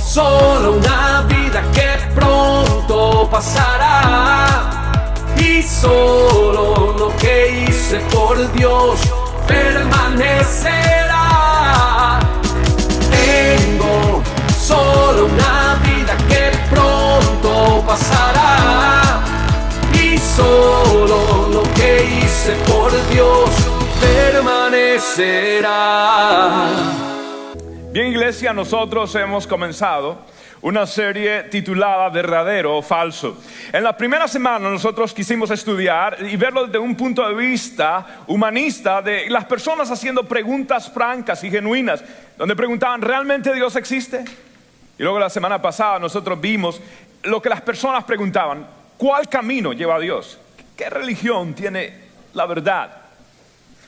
solo una vida que pronto pasará, y solo lo que hice por Dios permanecerá. Tengo solo una vida que pronto pasará, y solo lo que hice por Dios permanecerá. Bien, iglesia, nosotros hemos comenzado una serie titulada Verdadero o Falso. En la primera semana nosotros quisimos estudiar y verlo desde un punto de vista humanista, de las personas haciendo preguntas francas y genuinas, donde preguntaban, ¿realmente Dios existe? Y luego la semana pasada nosotros vimos lo que las personas preguntaban, ¿cuál camino lleva a Dios? ¿Qué religión tiene la verdad?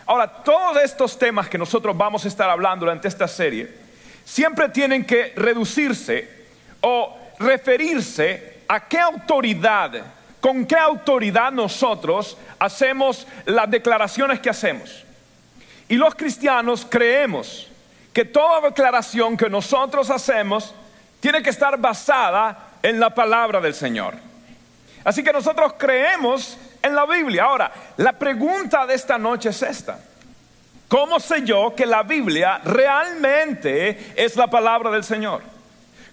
Ahora, todos estos temas que nosotros vamos a estar hablando durante esta serie siempre tienen que reducirse o referirse a qué autoridad, con qué autoridad nosotros hacemos las declaraciones que hacemos. Y los cristianos creemos que toda declaración que nosotros hacemos tiene que estar basada en la palabra del Señor. Así que nosotros creemos en la Biblia. Ahora, la pregunta de esta noche es esta: ¿cómo sé yo que la Biblia realmente es la palabra del Señor?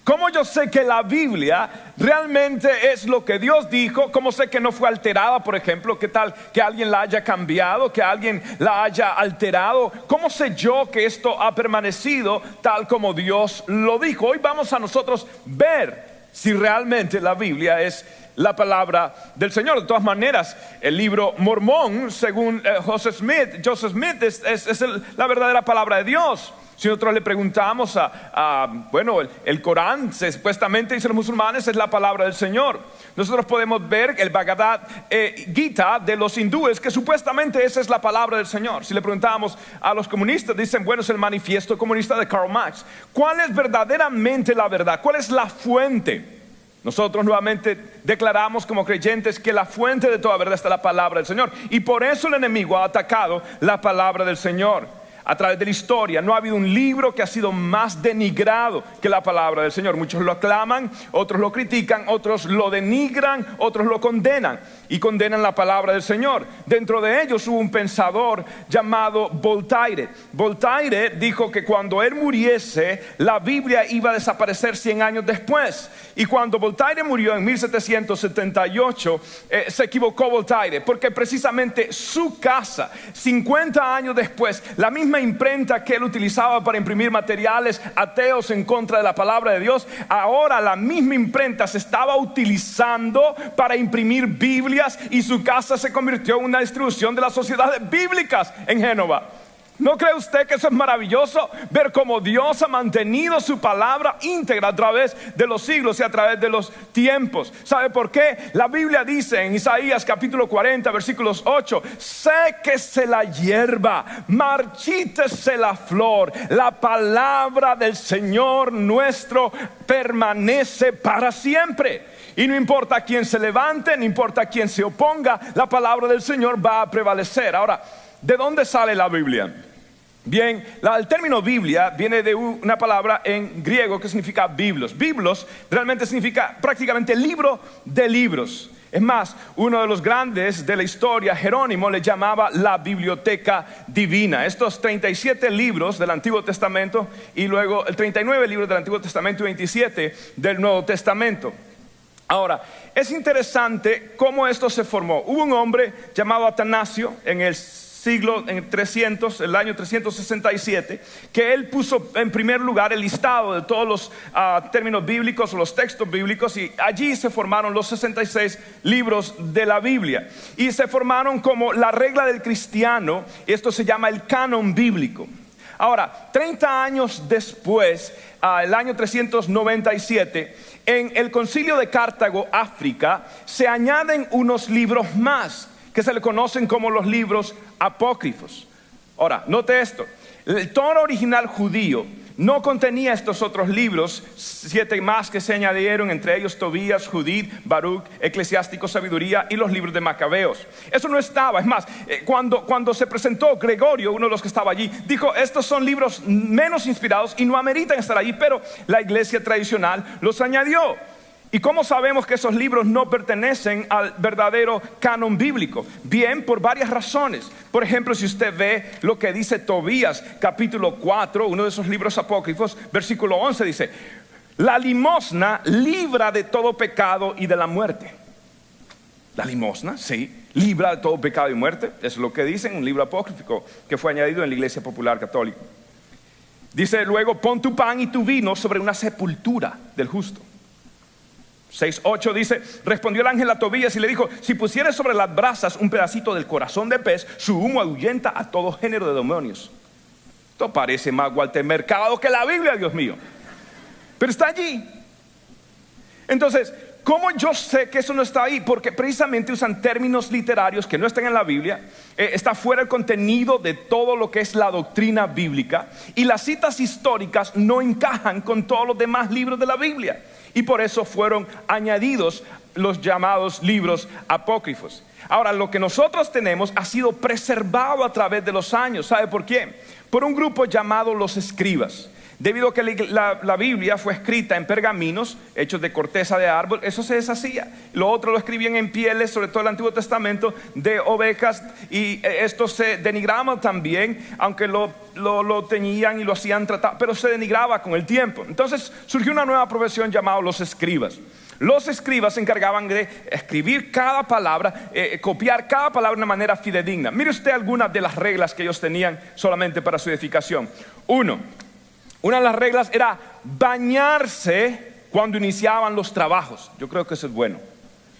¿Cómo yo sé que la Biblia realmente es lo que Dios dijo? ¿Cómo sé que no fue alterada, por ejemplo? ¿Qué tal que alguien la haya cambiado, que alguien la haya alterado? ¿Cómo sé yo que esto ha permanecido tal como Dios lo dijo? Hoy vamos a nosotros ver si realmente la Biblia es la palabra del Señor. De todas maneras, el libro Mormón, según Joseph Smith, es la verdadera palabra de Dios. Si nosotros le preguntamos el Corán, supuestamente dicen los musulmanes, es la palabra del Señor. Nosotros podemos ver el Bhagavad Gita de los hindúes, que supuestamente esa es la palabra del Señor. Si le preguntamos a los comunistas, dicen, bueno, es el manifiesto comunista de Karl Marx. ¿Cuál es verdaderamente la verdad? ¿Cuál es la fuente? Nosotros nuevamente declaramos como creyentes que la fuente de toda verdad está en la palabra del Señor. Y por eso el enemigo ha atacado la palabra del Señor. A través de la historia no ha habido un libro que ha sido más denigrado que la palabra del Señor. Muchos lo aclaman, otros lo critican, otros lo denigran, otros lo condenan y condenan la palabra del Señor. Dentro de ellos hubo un pensador llamado Voltaire. Voltaire dijo que cuando él muriese, la Biblia iba a desaparecer 100 años después. Y cuando Voltaire murió en 1778, se equivocó Voltaire, porque precisamente su casa, 50 años después, la misma imprenta que él utilizaba para imprimir materiales ateos en contra de la palabra de Dios, ahora la misma imprenta se estaba utilizando para imprimir Biblias, y su casa se convirtió en una distribución de las sociedades bíblicas en Génova. ¿No cree usted que eso es maravilloso? Ver cómo Dios ha mantenido su palabra íntegra a través de los siglos y a través de los tiempos. ¿Sabe por qué? La Biblia dice en Isaías capítulo 40 versículos 8: séquese la hierba, marchítese la flor, la palabra del Señor nuestro permanece para siempre. Y no importa quién se levante, no importa quién se oponga, la palabra del Señor va a prevalecer. Ahora, ¿de dónde sale la Biblia? Bien, el término Biblia viene de una palabra en griego que significa biblos. Biblos realmente significa prácticamente libro de libros. Es más, uno de los grandes de la historia, Jerónimo, le llamaba la biblioteca divina. Estos 37 libros del Antiguo Testamento y luego el 39 libros del Antiguo Testamento y 27 del Nuevo Testamento. Ahora, es interesante cómo esto se formó. Hubo un hombre llamado Atanasio en el año 367, que él puso en primer lugar el listado de todos los términos bíblicos o los textos bíblicos, y allí se formaron los 66 libros de la Biblia, y se formaron como la regla del cristiano. Esto se llama el canon bíblico. Ahora, 30 años después, el año 397, en el concilio de Cartago, África, se añaden unos libros más que se le conocen como los libros apócrifos. Ahora, note esto: el tono original judío no contenía estos otros libros, 7 más que se añadieron, entre ellos Tobías, Judith, Baruch, Eclesiástico, Sabiduría y los libros de Macabeos. Eso no estaba. Es más, cuando se presentó Gregorio, uno de los que estaba allí, dijo: estos son libros menos inspirados y no ameritan estar allí, pero la iglesia tradicional los añadió. ¿Y cómo sabemos que esos libros no pertenecen al verdadero canon bíblico? Bien, por varias razones. Por ejemplo, si usted ve lo que dice Tobías, capítulo 4, uno de esos libros apócrifos, versículo 11 dice: la limosna libra de todo pecado y de la muerte. La limosna, sí, libra de todo pecado y muerte. Eso es lo que dice en un libro apócrifo que fue añadido en la Iglesia Popular Católica. Dice luego: pon tu pan y tu vino sobre una sepultura del justo. 6:8 dice: respondió el ángel a Tobías y le dijo: si pusieres sobre las brasas un pedacito del corazón de pez, su humo ahuyenta a todo género de demonios. Esto parece más Walter Mercado que la Biblia, Dios mío, pero está allí. Entonces, ¿cómo yo sé que eso no está ahí? Porque precisamente usan términos literarios que no están en la Biblia. Está fuera el contenido de todo lo que es la doctrina bíblica, y las citas históricas no encajan con todos los demás libros de la Biblia, y por eso fueron añadidos los llamados libros apócrifos. Ahora, lo que nosotros tenemos ha sido preservado a través de los años. ¿Sabe por qué? Por un grupo llamado los escribas. Debido a que la Biblia fue escrita en pergaminos hechos de corteza de árbol, eso se deshacía. Lo otro lo escribían en pieles, sobre todo el Antiguo Testamento, de ovejas, y esto se denigraba también, aunque lo teñían y lo hacían tratar, pero se denigraba con el tiempo. Entonces surgió una nueva profesión llamada los escribas. Los escribas se encargaban de escribir cada palabra, copiar cada palabra de una manera fidedigna. Mire usted algunas de las reglas que ellos tenían solamente para su edificación. Una de las reglas era bañarse cuando iniciaban los trabajos. Yo creo que eso es bueno.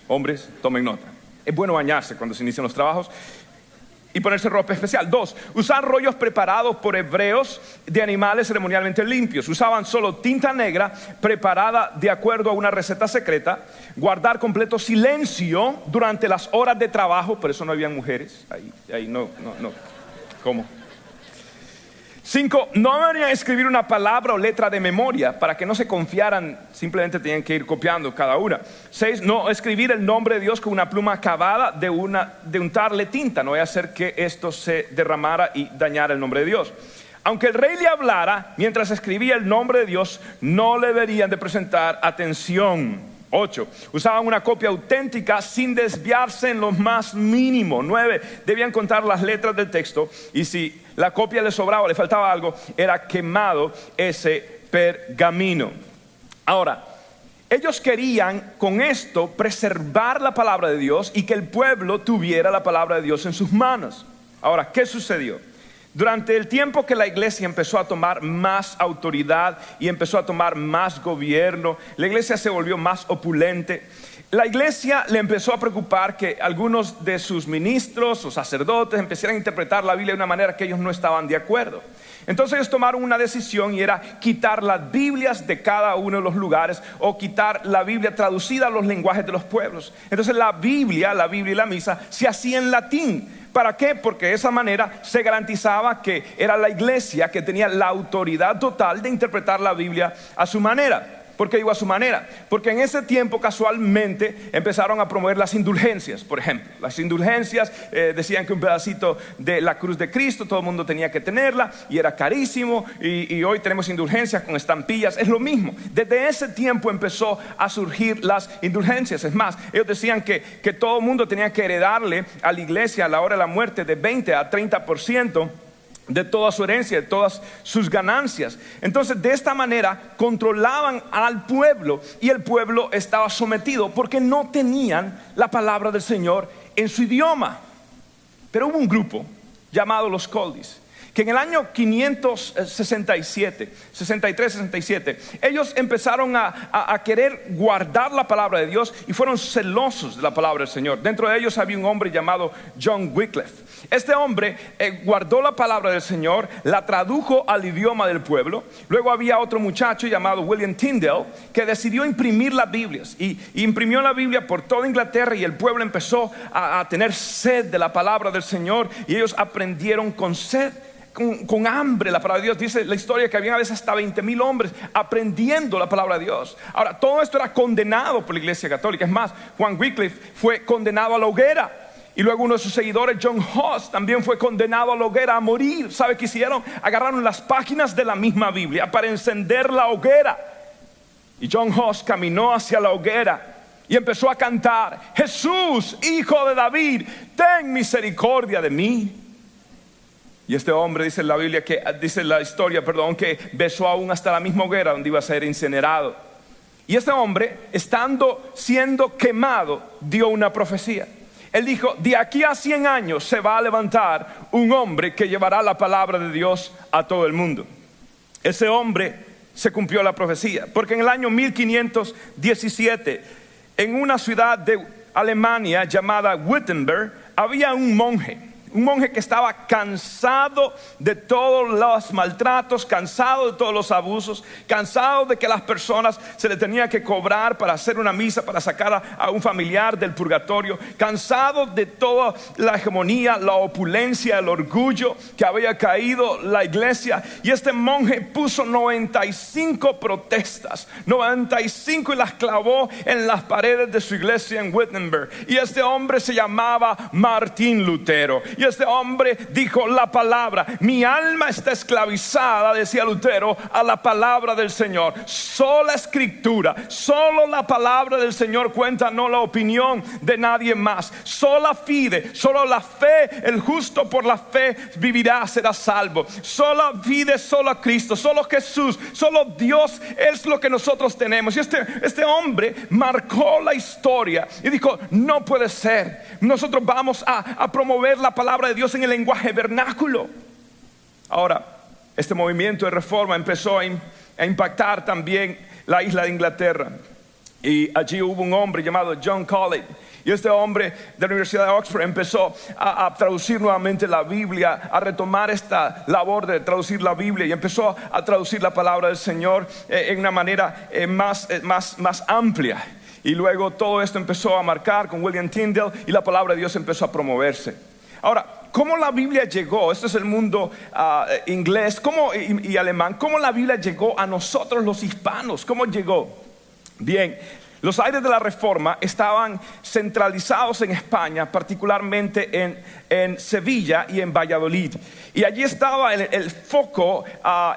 Hombres, tomen nota. Es bueno bañarse cuando se inician los trabajos y ponerse ropa especial. 2, usar rollos preparados por hebreos de animales ceremonialmente limpios. Usaban solo tinta negra preparada de acuerdo a una receta secreta. Guardar completo silencio durante las horas de trabajo. Por eso no habían mujeres. Ahí no. ¿Cómo? 5, no deberían escribir una palabra o letra de memoria para que no se confiaran, simplemente tenían que ir copiando cada una. 6, no escribir el nombre de Dios con una pluma acabada de untarle tinta, no voy a hacer que esto se derramara y dañara el nombre de Dios. Aunque el rey le hablara mientras escribía el nombre de Dios, no le deberían de presentar atención. 8, usaban una copia auténtica sin desviarse en lo más mínimo. 9, debían contar las letras del texto, y si la copia le sobraba o le faltaba algo, era quemado ese pergamino. Ahora, ellos querían con esto preservar la palabra de Dios y que el pueblo tuviera la palabra de Dios en sus manos. Ahora, ¿qué sucedió? Durante el tiempo que la iglesia empezó a tomar más autoridad y empezó a tomar más gobierno, la iglesia se volvió más opulente. La iglesia le empezó a preocupar que algunos de sus ministros o sacerdotes empezaran a interpretar la Biblia de una manera que ellos no estaban de acuerdo. Entonces ellos tomaron una decisión, y era quitar las Biblias de cada uno de los lugares, o quitar la Biblia traducida a los lenguajes de los pueblos. Entonces la Biblia y la misa se hacía en latín. ¿Para qué? Porque de esa manera se garantizaba que era la iglesia que tenía la autoridad total de interpretar la Biblia a su manera. ¿Por qué digo a su manera? Porque en ese tiempo casualmente empezaron a promover las indulgencias. Por ejemplo, las indulgencias decían que un pedacito de la cruz de Cristo todo el mundo tenía que tenerla, y era carísimo, y hoy tenemos indulgencias con estampillas. Es lo mismo. Desde ese tiempo empezó a surgir las indulgencias. Es más, ellos decían que todo el mundo tenía que heredarle a la iglesia a la hora de la muerte de 20 a 30% de toda su herencia, de todas sus ganancias. Entonces, de esta manera controlaban al pueblo, y el pueblo estaba sometido porque no tenían la palabra del Señor en su idioma. Pero hubo un grupo llamado los Coldis, que en el año 63-67, ellos empezaron a querer guardar la palabra de Dios, y fueron celosos de la palabra del Señor. Dentro de ellos había un hombre llamado John Wycliffe. Este hombre guardó la palabra del Señor, la tradujo al idioma del pueblo. Luego había otro muchacho llamado William Tyndale, que decidió imprimir las Biblias, y imprimió la Biblia por toda Inglaterra, y el pueblo empezó a tener sed de la palabra del Señor, y ellos aprendieron con sed. con hambre la palabra de Dios. Dice la historia que había a veces hasta 20,000 hombres aprendiendo la palabra de Dios. Ahora, todo esto era condenado por la Iglesia Católica. Es más, Juan Wycliffe fue condenado a la hoguera. Y luego uno de sus seguidores, John Huss, también fue condenado a la hoguera a morir. ¿Sabe qué hicieron? Agarraron las páginas de la misma Biblia para encender la hoguera. Y John Huss caminó hacia la hoguera y empezó a cantar: Jesús, hijo de David, ten misericordia de mí. Y este hombre, dice la Biblia, dice la historia, que besó aún hasta la misma hoguera donde iba a ser incinerado. Y este hombre, siendo quemado, dio una profecía. Él dijo: de aquí a 100 años se va a levantar un hombre que llevará la palabra de Dios a todo el mundo. Ese hombre se cumplió la profecía, porque en el año 1517, en una ciudad de Alemania llamada Wittenberg, había un monje que estaba cansado de todos los maltratos, cansado de todos los abusos, cansado de que las personas se le tenía que cobrar para hacer una misa, para sacar a un familiar del purgatorio, cansado de toda la hegemonía, la opulencia, el orgullo que había caído la iglesia. Y este monje puso 95 protestas, 95, y las clavó en las paredes de su iglesia en Wittenberg. Y este hombre se llamaba Martín Lutero. Y este hombre dijo la palabra: mi alma está esclavizada, decía Lutero, a la palabra del Señor. Sola escritura, solo la palabra del Señor cuenta, no la opinión de nadie más. Sola fide, solo la fe, el justo por la fe vivirá, será salvo. Sola fide, solo Cristo, solo Jesús, solo Dios es lo que nosotros tenemos. Y este hombre marcó la historia y dijo: no puede ser, nosotros vamos a promover la palabra de Dios en el lenguaje vernáculo. Ahora, este movimiento de reforma empezó a impactar también la isla de Inglaterra, y allí hubo un hombre llamado John Colet. Y este hombre de la Universidad de Oxford empezó a traducir nuevamente la Biblia, a retomar esta labor de traducir la Biblia, y empezó a traducir la palabra del Señor en una manera más amplia. Y luego todo esto empezó a marcar con William Tyndale, y la palabra de Dios empezó a promoverse. Ahora, ¿cómo la Biblia llegó? Este es el mundo inglés y alemán. ¿Cómo la Biblia llegó a nosotros los hispanos? ¿Cómo llegó? Bien, los aires de la Reforma estaban centralizados en España, particularmente en Sevilla y en Valladolid. Y allí estaba el foco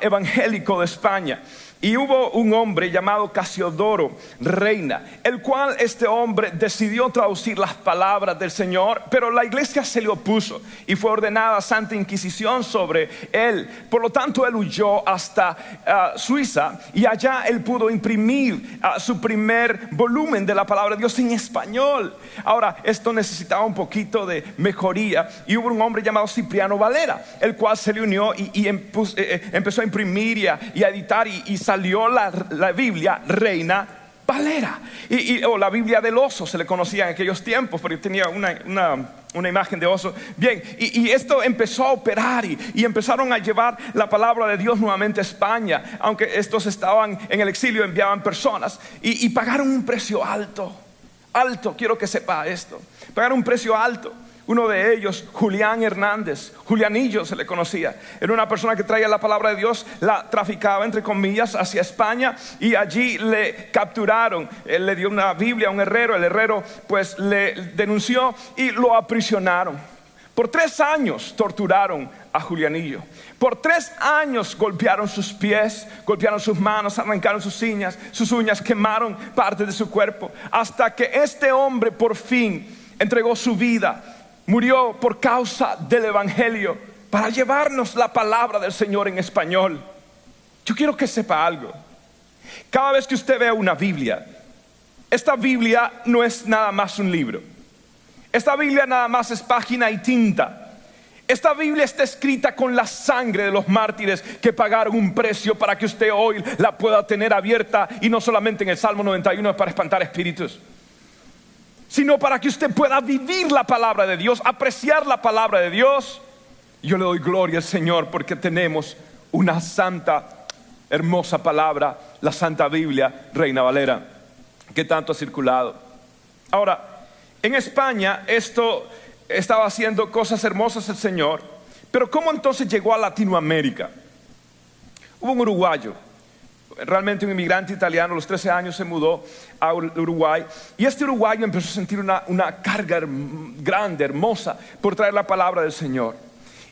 evangélico de España. Y hubo un hombre llamado Casiodoro Reina, el cual este hombre decidió traducir las palabras del Señor, pero la iglesia se le opuso y fue ordenada Santa Inquisición sobre él. Por lo tanto, él huyó hasta Suiza, y allá él pudo imprimir su primer volumen de la palabra de Dios en español. Ahora, esto necesitaba un poquito de mejoría, y hubo un hombre llamado Cipriano Valera, el cual se le unió y empezó a imprimir y a editar, y salió la Biblia Reina Valera, o la Biblia del oso se le conocía en aquellos tiempos, porque tenía una imagen de oso. Bien, y esto empezó a operar, y empezaron a llevar la palabra de Dios nuevamente a España. Aunque estos estaban en el exilio, enviaban personas, y pagaron un precio alto, quiero que sepa esto. Pagaron un precio alto. Uno de ellos, Julián Hernández, Julianillo se le conocía, era una persona que traía la palabra de Dios, la traficaba entre comillas hacia España, y allí le capturaron. Él le dio una Biblia a un herrero, el herrero pues le denunció y lo aprisionaron. Por 3 años torturaron a Julianillo. Por 3 años golpearon sus pies, golpearon sus manos, arrancaron sus uñas, quemaron parte de su cuerpo, hasta que este hombre por fin entregó su vida. Murió por causa del evangelio, para llevarnos la palabra del Señor en español. Yo quiero que sepa algo. Cada vez que usted vea una Biblia, esta Biblia no es nada más un libro. Esta Biblia nada más es página y tinta. Esta Biblia está escrita con la sangre de los mártires que pagaron un precio para que usted hoy la pueda tener abierta, y no solamente en el Salmo 91 para espantar espíritus, sino para que usted pueda vivir la palabra de Dios, apreciar la palabra de Dios. Yo le doy gloria al Señor porque tenemos una santa, hermosa palabra, la Santa Biblia Reina Valera, que tanto ha circulado. Ahora, en España esto estaba haciendo cosas hermosas el Señor, Pero ¿cómo entonces llegó a Latinoamérica? Hubo un uruguayo, realmente un inmigrante italiano, a los 13 años se mudó a Uruguay. Y este uruguayo empezó a sentir una carga grande, hermosa, por traer la palabra del Señor.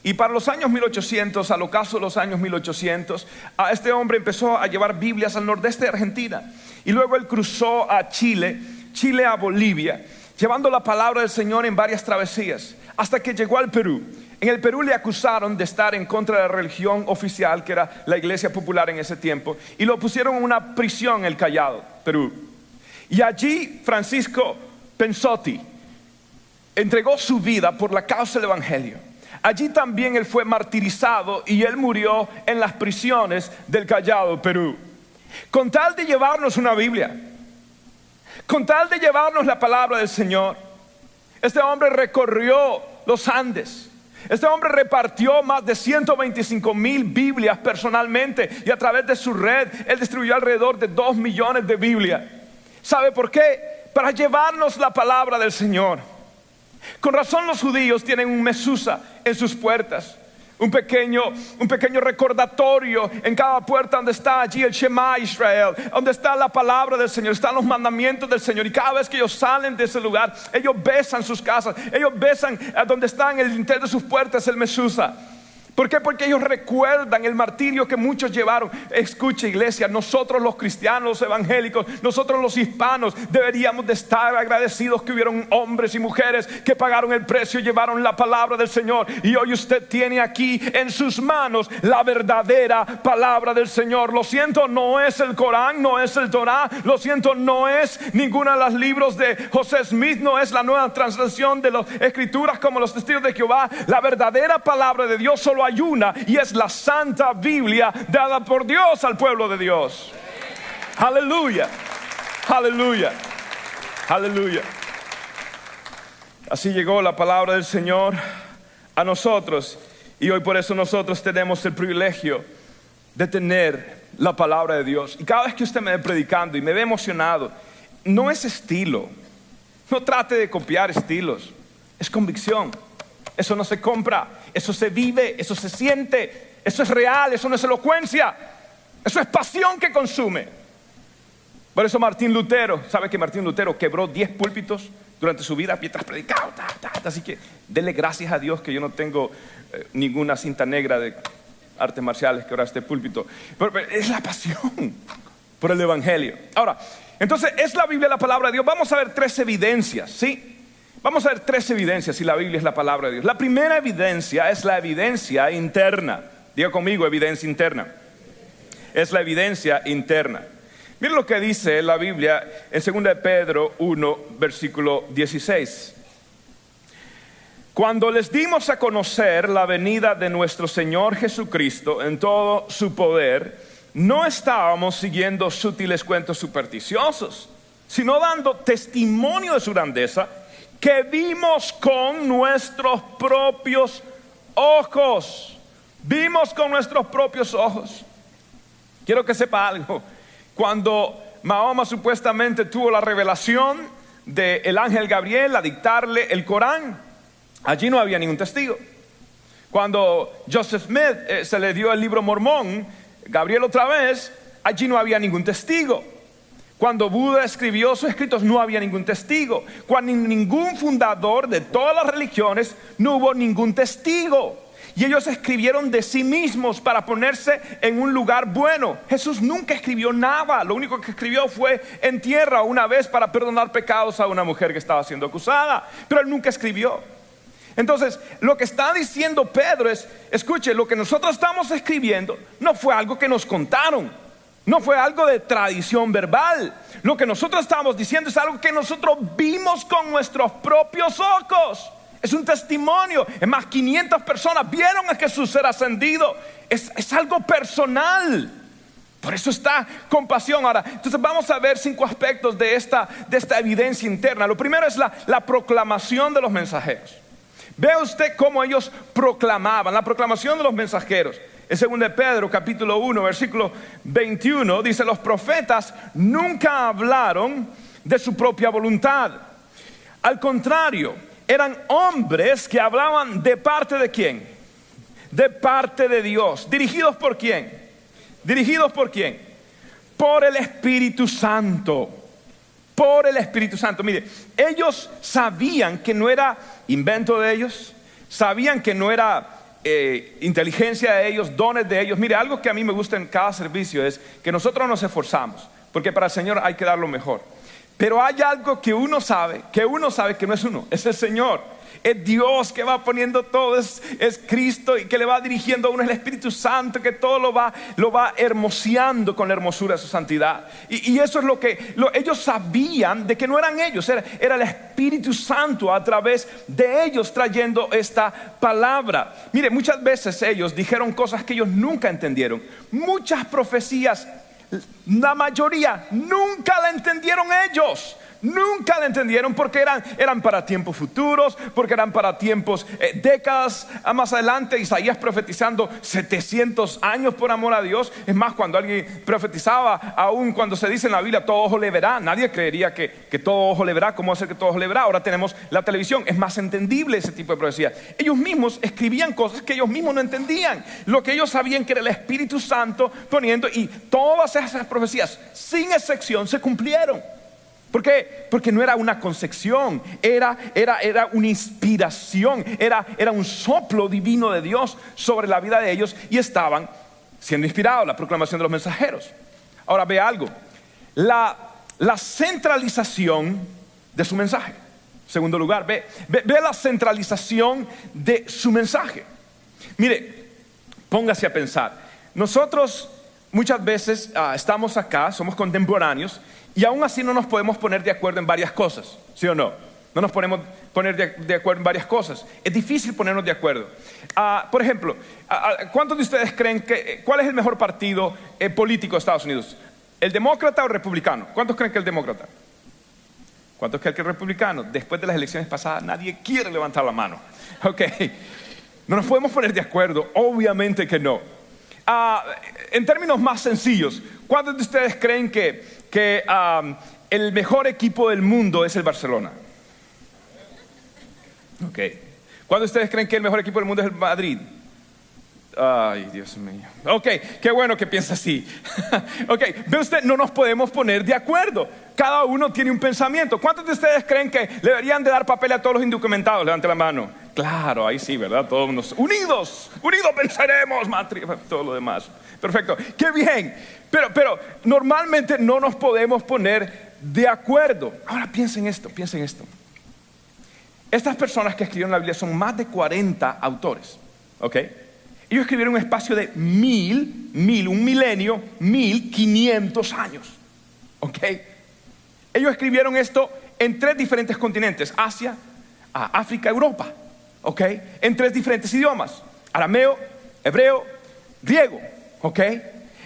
Y para los años 1800, al ocaso de los años 1800, este hombre empezó a llevar Biblias al nordeste de Argentina. Y luego él cruzó a Chile a Bolivia, llevando la palabra del Señor en varias travesías, hasta que llegó al Perú. En el Perú le acusaron de estar en contra de la religión oficial, que era la iglesia popular en ese tiempo, y lo pusieron en una prisión en el Callao, Perú. Y allí Francisco Pensotti entregó su vida por la causa del evangelio. Allí también él fue martirizado y él murió en las prisiones del Callao, Perú, con tal de llevarnos una Biblia, con tal de llevarnos la palabra del Señor. Este hombre recorrió los Andes. Este hombre repartió más de 125,000 Biblias personalmente, y a través de su red él distribuyó alrededor de 2 millones de Biblias. ¿Sabe por qué? Para llevarnos la palabra del Señor. Con razón los judíos tienen un mezuzá en sus puertas, un pequeño recordatorio en cada puerta, donde está allí el Shema Israel, donde está la palabra del Señor, están los mandamientos del Señor. Y cada vez que ellos salen de ese lugar, ellos besan sus casas, ellos besan donde está en el dintel de sus puertas el mezuzá. ¿Por qué? Porque ellos recuerdan el martirio que muchos llevaron. Escuche, iglesia, nosotros los cristianos, los evangélicos, nosotros los hispanos deberíamos de estar agradecidos que hubieron hombres y mujeres que pagaron el precio y llevaron la palabra del Señor. Y hoy usted tiene aquí en sus manos la verdadera palabra del Señor. Lo siento, no es el Corán, no es el Torá. Lo siento, no es ninguno de los libros de José Smith, no es la nueva translación de las escrituras como los testigos de Jehová. La verdadera palabra de Dios solo hay una, y es la Santa Biblia dada por Dios al pueblo de Dios. Aleluya, aleluya, aleluya. Así llegó la palabra del Señor a nosotros, y hoy por eso nosotros tenemos el privilegio de tener la palabra de Dios. Y cada vez que usted me ve predicando y me ve emocionado, no es estilo, no trate de copiar estilos, es convicción. Eso no se compra, eso se vive, eso se siente, eso es real, eso no es elocuencia, eso es pasión que consume. Por eso Martín Lutero, ¿sabe que Martín Lutero quebró 10 púlpitos durante su vida mientras predicaba? Así que dele gracias a Dios que yo no tengo ninguna cinta negra de artes marciales que ahora este púlpito. Pero es la pasión por el evangelio. Ahora, entonces, ¿es la Biblia la palabra de Dios? Vamos a ver 3 evidencias, ¿sí? Vamos a ver 3 evidencias si la Biblia es la palabra de Dios. La primera evidencia es la evidencia interna. Diga conmigo, evidencia interna. Es la evidencia interna. Miren lo que dice la Biblia en 2 de Pedro 1, versículo 16. Cuando les dimos a conocer la venida de nuestro Señor Jesucristo en todo su poder, no estábamos siguiendo sutiles cuentos supersticiosos, sino dando testimonio de su grandeza, que vimos con nuestros propios ojos. Vimos con nuestros propios ojos. Quiero que sepa algo. Cuando Mahoma supuestamente tuvo la revelación del ángel Gabriel a dictarle el Corán, allí no había ningún testigo. Cuando Joseph Smith se le dio el libro Mormón, Gabriel otra vez, allí no había ningún testigo. Cuando Buda escribió sus escritos, no había ningún testigo. Cuando ningún fundador de todas las religiones, no hubo ningún testigo. Y ellos escribieron de sí mismos para ponerse en un lugar bueno. Jesús nunca escribió nada. Lo único que escribió fue en tierra una vez para perdonar pecados a una mujer que estaba siendo acusada. Pero él nunca escribió. Entonces, lo que está diciendo Pedro es, escuche, lo que nosotros estamos escribiendo no fue algo que nos contaron. No fue algo de tradición verbal. Lo que nosotros estamos diciendo es algo que nosotros vimos con nuestros propios ojos. Es un testimonio. Es más, 500 personas vieron a Jesús ser ascendido. Es algo personal. Por eso está con pasión. Ahora, entonces vamos a ver 5 aspectos de esta evidencia interna. Lo primero es la proclamación de los mensajeros. Vea usted cómo ellos proclamaban. La proclamación de los mensajeros. En 2 de Pedro capítulo 1 versículo 21 dice: los profetas nunca hablaron de su propia voluntad. Al contrario, eran hombres que hablaban de parte de ¿quién? de parte de Dios. ¿Dirigidos por quién? ¿Dirigidos por quién? Por el Espíritu Santo. Por el Espíritu Santo. Mire, ellos sabían que no era invento de ellos, sabían que no era inteligencia de ellos, dones de ellos. Mire, algo que a mí me gusta en cada servicio es que nosotros nos esforzamos, porque para el Señor hay que dar lo mejor. Pero hay algo que uno sabe que no es uno, es el Señor. Es Dios que va poniendo todo, es Cristo y que le va dirigiendo a uno, es el Espíritu Santo que todo lo va hermoseando con la hermosura de su santidad. Y eso es lo que ellos sabían, de que no eran ellos, era el Espíritu Santo a través de ellos trayendo esta palabra. Mire, muchas veces ellos dijeron cosas que ellos nunca entendieron. Muchas profecías, la mayoría nunca la entendieron ellos. Nunca la entendieron porque eran para tiempos futuros, porque eran para tiempos, décadas más adelante. Isaías profetizando 700 años por amor a Dios. Es más, cuando alguien profetizaba, aún cuando se dice en la Biblia todo ojo le verá, nadie creería que todo ojo le verá. ¿Cómo hacer que todo ojo le verá? Ahora tenemos la televisión, es más entendible ese tipo de profecía. Ellos mismos escribían cosas que ellos mismos no entendían. Lo que ellos sabían que era el Espíritu Santo poniendo, y todas esas profecías sin excepción se cumplieron. ¿Por qué? Porque no era una concepción, era una inspiración, era un soplo divino de Dios sobre la vida de ellos, y estaban siendo inspirados, la proclamación de los mensajeros. Ahora ve algo, la centralización de su mensaje. Segundo lugar, ve la centralización de su mensaje. Mire, póngase a pensar. Nosotros muchas veces estamos acá, somos contemporáneos, y aún así no nos podemos poner de acuerdo en varias cosas, ¿sí o no? No nos podemos poner de acuerdo en varias cosas. Es difícil ponernos de acuerdo. Por ejemplo, ¿cuántos de ustedes creen cuál es el mejor partido político de Estados Unidos? ¿El demócrata o el republicano? ¿Cuántos creen que el demócrata? ¿Cuántos creen que el republicano? Después de las elecciones pasadas nadie quiere levantar la mano. Ok, no nos podemos poner de acuerdo, obviamente que no. En términos más sencillos, ¿cuántos de ustedes creen que el mejor equipo del mundo es el Barcelona? Ok. ¿Cuántos de ustedes creen que el mejor equipo del mundo es el Madrid? Ay, Dios mío. Ok, qué bueno que piensa así. Ok, ve usted, no nos podemos poner de acuerdo. Cada uno tiene un pensamiento. ¿Cuántos de ustedes creen que le deberían de dar papel a todos los indocumentados? Levante la mano. Claro, ahí sí, ¿verdad? Todos unidos pensaremos, todo lo demás. Perfecto, qué bien. Pero normalmente no nos podemos poner de acuerdo. Ahora piensen esto. Estas personas que escribieron la Biblia son más de 40 autores, ¿ok? Ellos escribieron un espacio de un milenio, 1500 años, ¿ok? Ellos escribieron esto en 3 diferentes continentes: Asia, África, Europa, ¿ok? En 3 diferentes idiomas: arameo, hebreo, griego, ¿ok?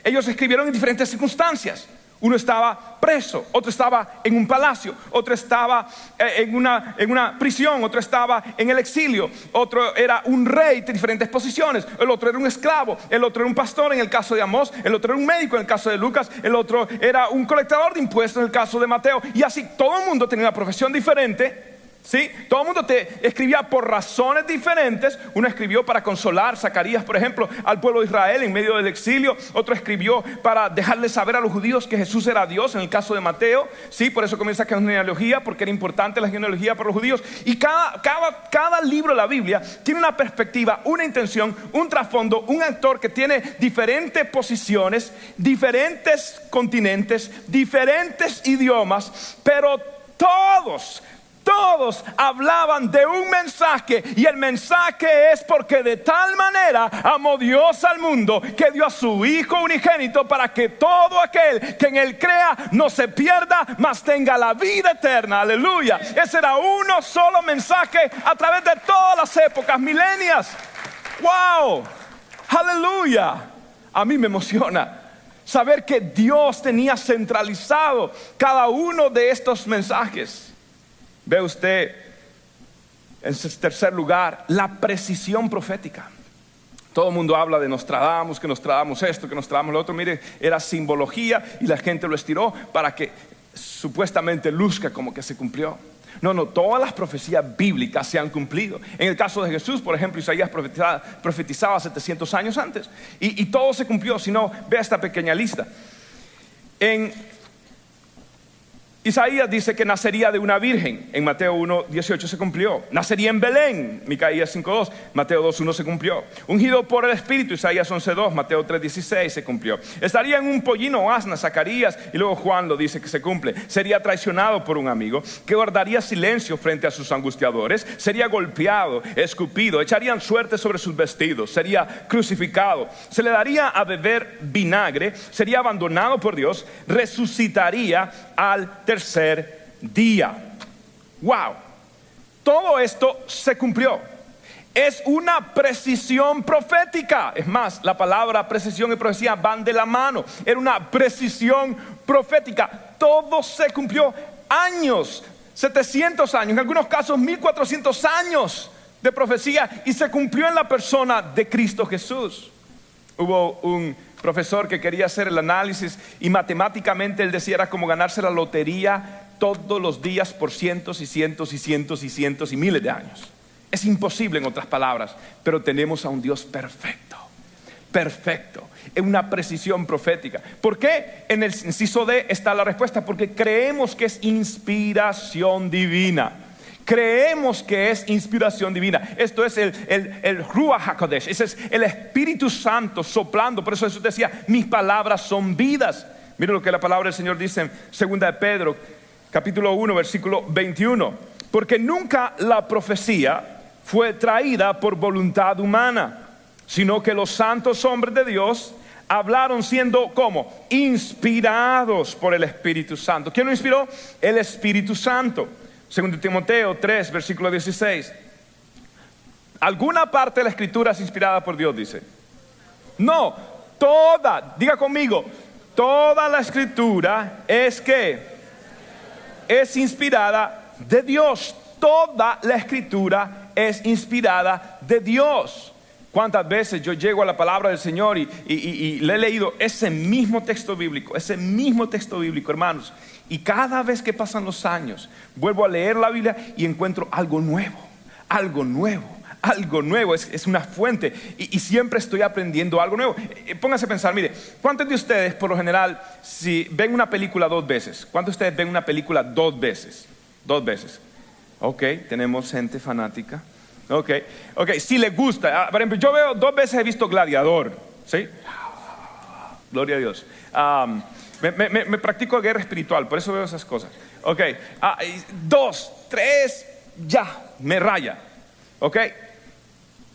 Ellos escribieron en diferentes circunstancias. Uno estaba preso, otro estaba en un palacio, otro estaba en una prisión, otro estaba en el exilio, otro era un rey de diferentes posiciones, el otro era un esclavo, el otro era un pastor en el caso de Amós, el otro era un médico en el caso de Lucas, el otro era un colectador de impuestos en el caso de Mateo. Y así todo el mundo tenía una profesión diferente. ¿Sí? Todo el mundo te escribía por razones diferentes. Uno escribió para consolar, Zacarías por ejemplo, al pueblo de Israel en medio del exilio. Otro escribió para dejarles saber a los judíos que Jesús era Dios, en el caso de Mateo. ¿Sí? Por eso comienza con genealogía, porque era importante la genealogía para los judíos. Y cada libro de la Biblia tiene una perspectiva, una intención, un trasfondo, un actor que tiene diferentes posiciones, diferentes continentes, diferentes idiomas, pero todos hablaban de un mensaje, y el mensaje es: porque de tal manera amó Dios al mundo que dio a su Hijo unigénito, para que todo aquel que en él crea no se pierda, mas tenga la vida eterna. Aleluya. Ese era uno solo mensaje a través de todas las épocas, milenias. Wow, aleluya. A mí me emociona saber que Dios tenía centralizado cada uno de estos mensajes. Ve usted, en tercer lugar, la precisión profética. Todo el mundo habla de Nostradamus, que Nostradamus esto, que Nostradamus lo otro. Mire, era simbología y la gente lo estiró para que supuestamente luzca como que se cumplió. No, todas las profecías bíblicas se han cumplido. En el caso de Jesús, por ejemplo, Isaías profetizaba 700 años antes y todo se cumplió. Si no, vea esta pequeña lista. En Isaías dice que nacería de una virgen. En Mateo 1:18 se cumplió. Nacería en Belén, Micaías 5:2. Mateo 2:1 se cumplió. Ungido por el Espíritu, Isaías 11:2. Mateo 3:16 se cumplió. Estaría en un pollino o asna, Zacarías, y luego Juan lo dice que se cumple. Sería traicionado por un amigo, que guardaría silencio frente a sus angustiadores. Sería golpeado, escupido, echarían suerte sobre sus vestidos. Sería crucificado, se le daría a beber vinagre. Sería abandonado por Dios. Resucitaría al tercer día. Wow, todo esto se cumplió. Es una precisión profética. Es más, la palabra precisión y profecía van de la mano. Era una precisión profética. Todo se cumplió. Años, 700 años, en algunos casos 1400 años de profecía, y se cumplió en la persona de Cristo Jesús. Hubo un profesor que quería hacer el análisis y matemáticamente él decía era como ganarse la lotería todos los días por cientos y cientos y cientos y cientos y miles de años. Es imposible, en otras palabras, pero tenemos a un Dios perfecto, perfecto, en una precisión profética. ¿Por qué? En el inciso D está la respuesta: porque creemos que es inspiración divina. Creemos que es inspiración divina. Esto es el Ruach HaKodesh. Ese es el Espíritu Santo soplando. Por eso Jesús decía: mis palabras son vidas. Mira lo que la palabra del Señor dice en 2 de Pedro capítulo 1 versículo 21. Porque nunca la profecía fue traída por voluntad humana, sino que los santos hombres de Dios hablaron siendo como inspirados por el Espíritu Santo. ¿Quién lo inspiró? El Espíritu Santo. Segundo Timoteo 3, versículo 16. ¿Alguna parte de la escritura es inspirada por Dios? Dice. No, toda, diga conmigo, toda la escritura es que es inspirada de Dios. Toda la escritura es inspirada de Dios. ¿Cuántas veces yo llego a la palabra del Señor y le he leído ese mismo texto bíblico, hermanos? Y cada vez que pasan los años, vuelvo a leer la Biblia y encuentro algo nuevo, algo nuevo, algo nuevo. Es una fuente y siempre estoy aprendiendo algo nuevo. Pónganse a pensar, mire, ¿cuántos de ustedes por lo general si ven una película 2 veces? ¿Cuántos de ustedes ven una película 2 veces? 2 veces. Ok, tenemos gente fanática. Ok, si le gusta. Por ejemplo, yo veo 2 veces he visto Gladiador. ¿Sí? Gloria a Dios. Me practico guerra espiritual, por eso veo esas cosas. Ok, 2, 3, ya, me raya. Ok,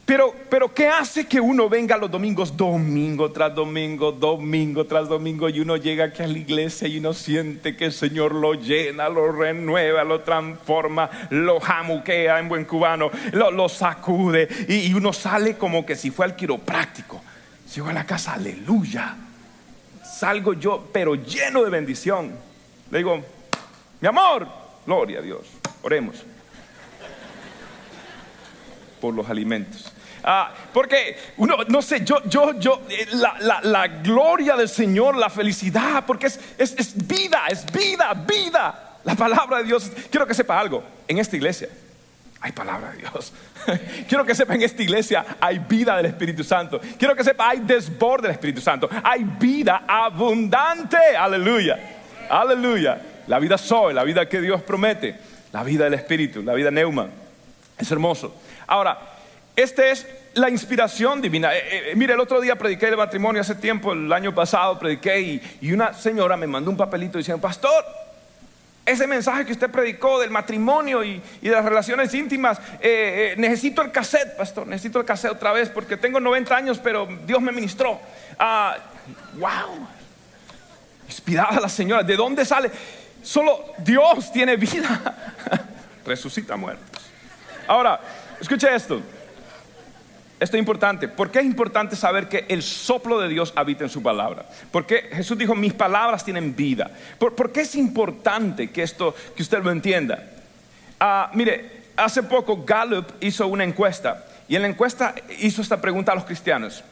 pero ¿qué hace que uno venga los domingos, domingo tras domingo, domingo tras domingo, y uno llega aquí a la iglesia y uno siente que el Señor lo llena, lo renueva, lo transforma, lo jamuquea en buen cubano, lo sacude y uno sale como que si fue al quiropráctico? Llego a la casa, aleluya. Salgo yo, pero lleno de bendición. Le digo: mi amor, gloria a Dios, oremos por los alimentos. Porque uno, no sé, la gloria del Señor, la felicidad, porque es vida. La palabra de Dios. Quiero que sepa algo: en esta iglesia hay palabra de Dios. Quiero que sepa, en esta iglesia hay vida del Espíritu Santo. Quiero que sepa, hay desborde del Espíritu Santo. Hay vida abundante. Aleluya, aleluya. La vida Zoe, la vida que Dios promete, la vida del Espíritu, la vida Neuma. Es hermoso. Ahora, esta es la inspiración divina. Mire, el otro día prediqué el matrimonio, hace tiempo, el año pasado prediqué, y una señora me mandó un papelito diciendo: pastor, ese mensaje que usted predicó del matrimonio y de las relaciones íntimas, necesito el cassette, pastor, necesito el cassette otra vez porque tengo 90 años, pero Dios me ministró. Wow, inspirada la señora. ¿De dónde sale? Solo Dios tiene vida. Resucita muertos. Ahora, escuche esto. Esto es importante. ¿Por qué es importante saber que el soplo de Dios habita en su palabra? Porque Jesús dijo: mis palabras tienen vida. ¿Por qué es importante que usted lo entienda? Mire, hace poco Gallup hizo una encuesta, y en la encuesta hizo esta pregunta a los cristianos: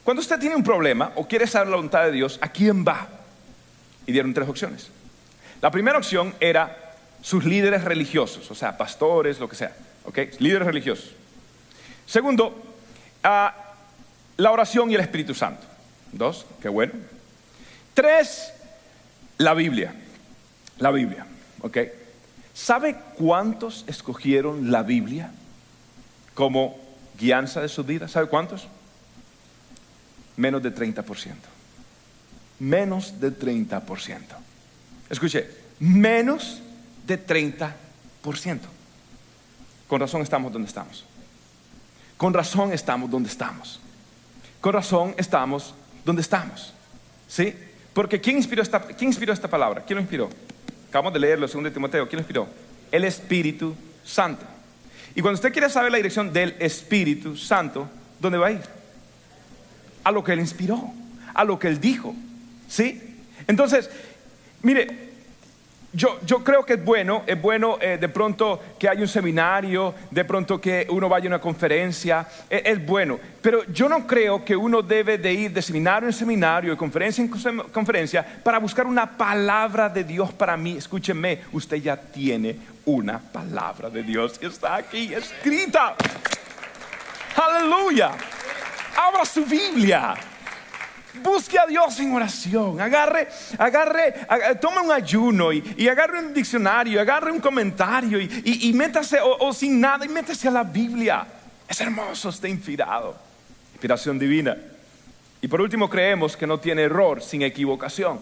cuando usted tiene un problema o quiere saber la voluntad de Dios, ¿a quién va? Y dieron 3 opciones. La primera opción era: sus líderes religiosos, o sea, pastores, lo que sea, ¿ok? Líderes religiosos. Segundo, la oración y el Espíritu Santo. 2, qué bueno. 3, la Biblia, ¿ok? ¿Sabe cuántos escogieron la Biblia como guianza de su vida? ¿Sabe cuántos? Menos de 30%. Menos de 30%. Escuche, menos de 30%. Con razón estamos donde estamos. Con razón estamos donde estamos. Con razón estamos donde estamos. ¿Sí? Porque ¿quién inspiró esta palabra? ¿Quién lo inspiró? Acabamos de leerlo, 2 Timoteo. ¿Quién lo inspiró? El Espíritu Santo. Y cuando usted quiere saber la dirección del Espíritu Santo, ¿dónde va a ir? A lo que Él inspiró, a lo que Él dijo. ¿Sí? Entonces, mire, yo creo que es bueno de pronto que haya un seminario, de pronto que uno vaya a una conferencia, es bueno. Pero yo no creo que uno debe de ir de seminario en seminario, de conferencia en conferencia, para buscar una palabra de Dios para mí. Escúcheme, usted ya tiene una palabra de Dios que está aquí escrita. Aleluya. Abra su Biblia. Busque a Dios en oración. Tome un ayuno y agarre un diccionario, agarre un comentario y métase, o sin nada, y métase a la Biblia. Es hermoso, está inspirado. Inspiración divina. Y por último, creemos que no tiene error, sin equivocación.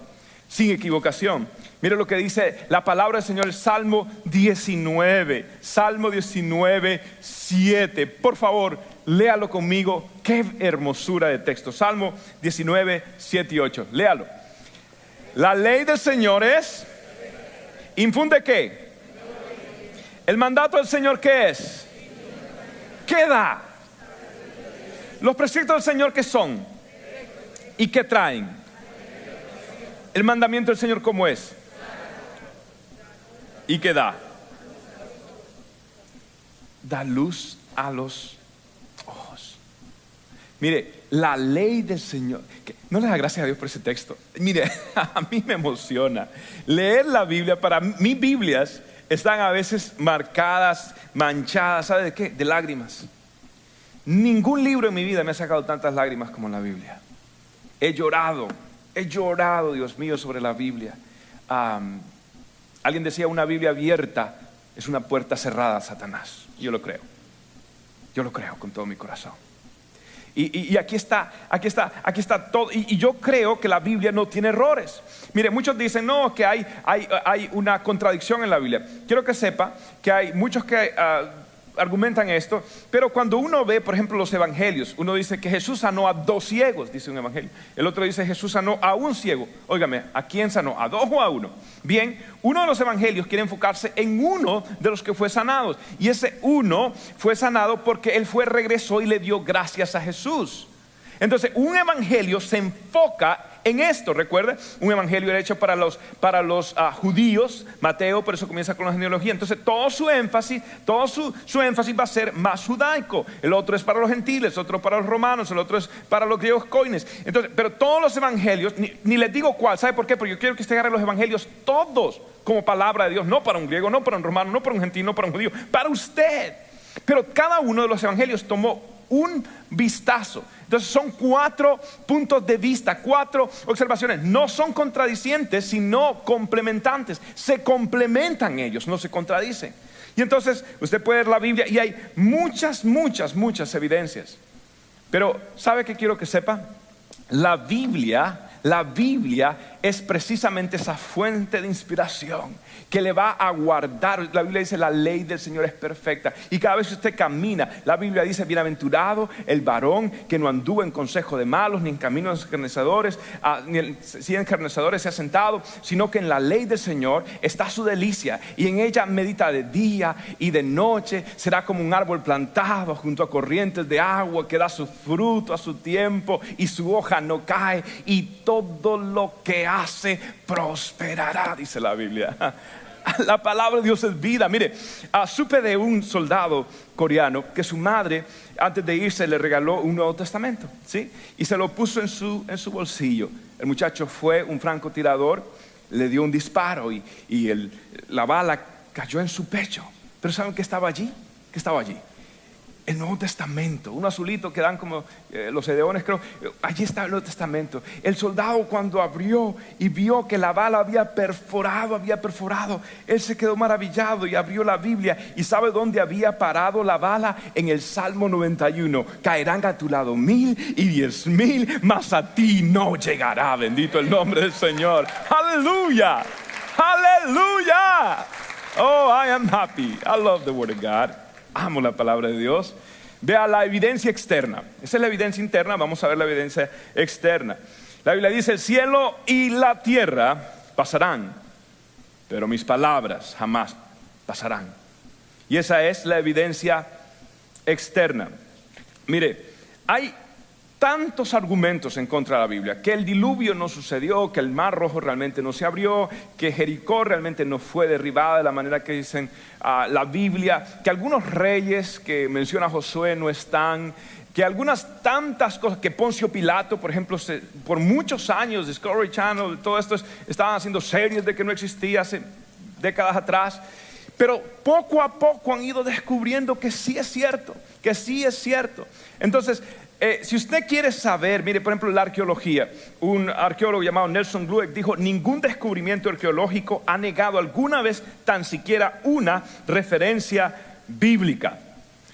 Sin equivocación. Mire lo que dice la palabra del Señor, Salmo 19. Salmo 19, 7. Por favor, léalo conmigo. Qué hermosura de texto. Salmo 19, 7 y 8. Léalo. La ley del Señor es. ¿Infunde qué? El mandato del Señor, ¿qué es? ¿Qué da? Los preceptos del Señor, ¿qué son? ¿Y qué traen? El mandamiento del Señor, ¿cómo es? ¿Y qué da? Da luz a los ojos. Mire, la ley del Señor. ¿No le da gracias a Dios por ese texto? Mire, a mí me emociona leer la Biblia. Para mí, Biblias están a veces marcadas, manchadas, ¿sabe de qué? De lágrimas. Ningún libro en mi vida me ha sacado tantas lágrimas como la Biblia. He llorado, Dios mío, sobre la Biblia. Alguien decía, una Biblia abierta es una puerta cerrada a Satanás. Yo lo creo con todo mi corazón. Y aquí está todo. Y yo creo que la Biblia no tiene errores. Mire, muchos dicen, no, que hay una contradicción en la Biblia. Quiero que sepa que hay muchos que argumentan esto, pero cuando uno ve, por ejemplo, los evangelios, uno dice que Jesús sanó a 2 ciegos, dice un evangelio. El otro dice Jesús sanó a 1 ciego. Óigame, ¿a quién sanó? ¿A 2 o a 1? Bien, uno de los evangelios quiere enfocarse en uno de los que fue sanado, y ese uno fue sanado porque él regresó y le dio gracias a Jesús. Entonces, un evangelio se enfoca en esto. Recuerda, un evangelio era hecho para los judíos, Mateo, por eso comienza con la genealogía. Entonces, todo su énfasis va a ser más judaico. El otro es para los gentiles, otro para los romanos, el otro es para los griegos koines. Entonces, pero todos los evangelios, ni les digo cuál. ¿Sabe por qué? Porque yo quiero que usted agarre los evangelios todos como palabra de Dios, no para un griego, no para un romano, no para un gentil, no para un judío, para usted. Pero cada uno de los evangelios tomó un vistazo. Entonces son 4 puntos de vista, 4 observaciones. No son contradicientes, sino complementantes. Se complementan ellos, no se contradicen. Y entonces usted puede leer la Biblia y hay muchas evidencias. Pero ¿sabe qué quiero que sepa? La Biblia es precisamente esa fuente de inspiración que le va a guardar. La Biblia dice, la ley del Señor es perfecta. Y cada vez que usted camina, la Biblia dice, bienaventurado el varón que no anduvo en consejo de malos, ni en caminos de escarnecedores, si en escarnecedores se ha sentado, sino que en la ley del Señor está su delicia, y en ella medita de día y de noche. Será como un árbol plantado junto a corrientes de agua, que da su fruto a su tiempo, y su hoja no cae, y todo lo que hace prosperará, dice la Biblia. La palabra de Dios es vida. Mire, supe de un soldado coreano que su madre, antes de irse, le regaló un Nuevo Testamento, ¿sí? Y se lo puso en su bolsillo. El muchacho fue un francotirador, le dio un disparo y la bala cayó en su pecho. Pero ¿saben qué estaba allí? ¿Qué estaba allí? El Nuevo Testamento, un azulito que dan como los edeones, creo. Allí está el Nuevo Testamento. El soldado, cuando abrió y vio que la bala había perforado, él se quedó maravillado y abrió la Biblia. ¿Y sabe dónde había parado la bala? En el Salmo 91. Caerán a tu lado 1000 y 10,000, mas a ti no llegará. Bendito el nombre del Señor. Aleluya, aleluya. Oh, I am happy. I love the word of God. Amo la palabra de Dios. Vea la evidencia externa. Esa es la evidencia interna. Vamos a ver la evidencia externa. La Biblia dice: el cielo y la tierra pasarán, pero mis palabras jamás pasarán. Y esa es la evidencia externa. Mire, hay tantos argumentos en contra de la Biblia: que el diluvio no sucedió, que el mar rojo realmente no se abrió, que Jericó realmente no fue derribada de la manera que dicen la Biblia, que algunos reyes que menciona Josué no están, que algunas tantas cosas, que Poncio Pilato, por ejemplo, por muchos años Discovery Channel, todo esto estaban haciendo series de que no existía hace décadas atrás. Pero poco a poco han ido descubriendo que sí es cierto, que sí es cierto. Entonces, si usted quiere saber, mire, por ejemplo, la arqueología. Un arqueólogo llamado Nelson Glueck dijo: ningún descubrimiento arqueológico ha negado alguna vez tan siquiera una referencia bíblica.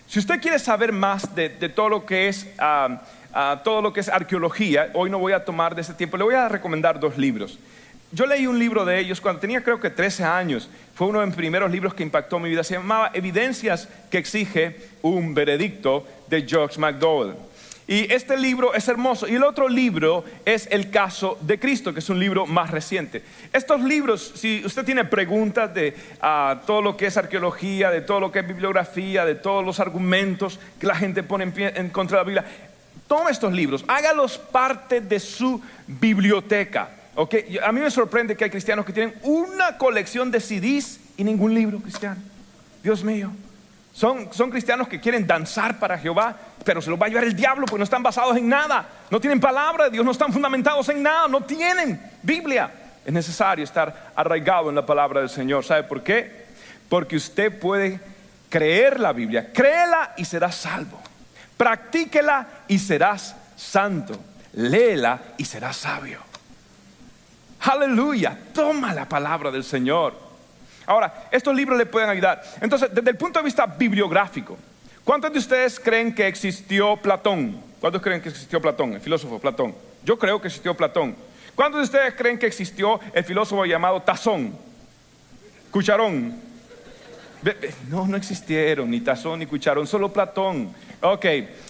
Si usted quiere saber más de todo lo que es arqueología, hoy no voy a tomar de ese tiempo. Le voy a recomendar 2 libros. Yo leí un libro de ellos cuando tenía, creo que 13 años. Fue uno de mis primeros libros que impactó mi vida. Se llamaba Evidencias que exige un veredicto, de George McDowell. Y este libro es hermoso. Y el otro libro es El caso de Cristo, que es un libro más reciente. Estos libros, si usted tiene preguntas de todo lo que es arqueología, de todo lo que es bibliografía, de todos los argumentos que la gente pone en contra de la Biblia, tome estos libros, hágalos parte de su biblioteca. Okay. A mí me sorprende que hay cristianos que tienen una colección de CDs y ningún libro cristiano. Dios mío. Son cristianos que quieren danzar para Jehová, pero se los va a llevar el diablo porque no están basados en nada. No tienen palabra de Dios, no están fundamentados en nada, no tienen Biblia. Es necesario estar arraigado en la palabra del Señor. ¿Sabe por qué? Porque usted puede creer la Biblia. Créela y serás salvo. Practíquela y serás santo. Léela y serás sabio. Aleluya, toma la palabra del Señor. Ahora, estos libros le pueden ayudar. Entonces, desde el punto de vista bibliográfico, ¿cuántos de ustedes creen que existió Platón? ¿Cuántos creen que existió Platón, el filósofo Platón? Yo creo que existió Platón. ¿Cuántos de ustedes creen que existió el filósofo llamado Tazón? Cucharón. No existieron ni Tazón ni Cucharón, solo Platón. Ok,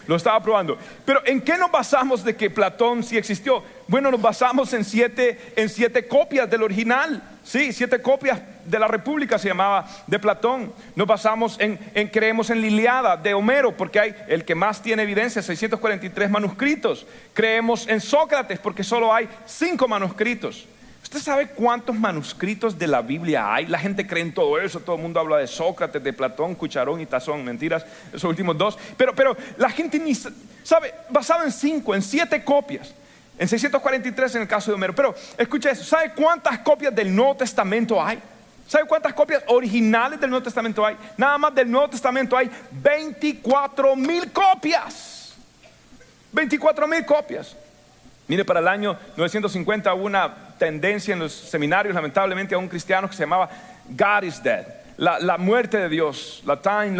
lo estaba probando. Pero ¿en qué nos basamos de que Platón sí existió? Bueno, nos basamos en siete copias del original. Sí, 7 copias de la República se llamaba de Platón. Nos basamos creemos en la Ilíada de Homero, porque hay el que más tiene evidencia, 643 manuscritos. Creemos en Sócrates, porque solo hay 5 manuscritos. ¿Usted sabe cuántos manuscritos de la Biblia hay? La gente cree en todo eso. Todo el mundo habla de Sócrates, de Platón, Cucharón y Tazón. Mentiras, esos últimos 2. Pero la gente ni sabe, basado en 7 copias. En 643 en el caso de Homero. Pero escucha eso, ¿sabe cuántas copias del Nuevo Testamento hay? ¿Sabe cuántas copias originales del Nuevo Testamento hay? Nada más del Nuevo Testamento hay 24,000 copias. 24,000 copias. Mire, para el año 950 hubo una tendencia en los seminarios, lamentablemente, a un cristiano que se llamaba God is Dead. La muerte de Dios. La Time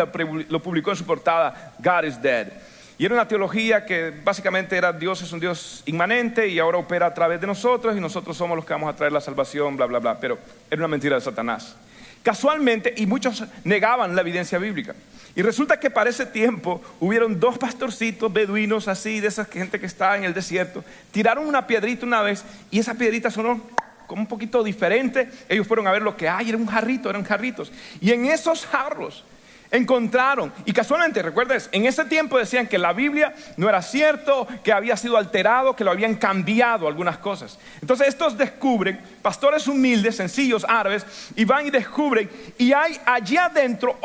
lo publicó en su portada, God is Dead. Y era una teología que básicamente era: Dios es un Dios inmanente y ahora opera a través de nosotros y nosotros somos los que vamos a traer la salvación, bla, bla, bla. Pero era una mentira de Satanás. Casualmente, y muchos negaban la evidencia bíblica. Y resulta que para ese tiempo hubieron 2 pastorcitos beduinos así, de esa gente que estaba en el desierto. Tiraron una piedrita una vez y esa piedrita sonó como un poquito diferente. Ellos fueron a ver lo que hay, era un jarrito, eran jarritos. Y en esos jarros encontraron, y casualmente, recuerdes, en ese tiempo decían que la Biblia no era cierto, que había sido alterado, que lo habían cambiado algunas cosas. Entonces estos descubren, pastores humildes, sencillos, árabes, y van y descubren, y hay allí adentro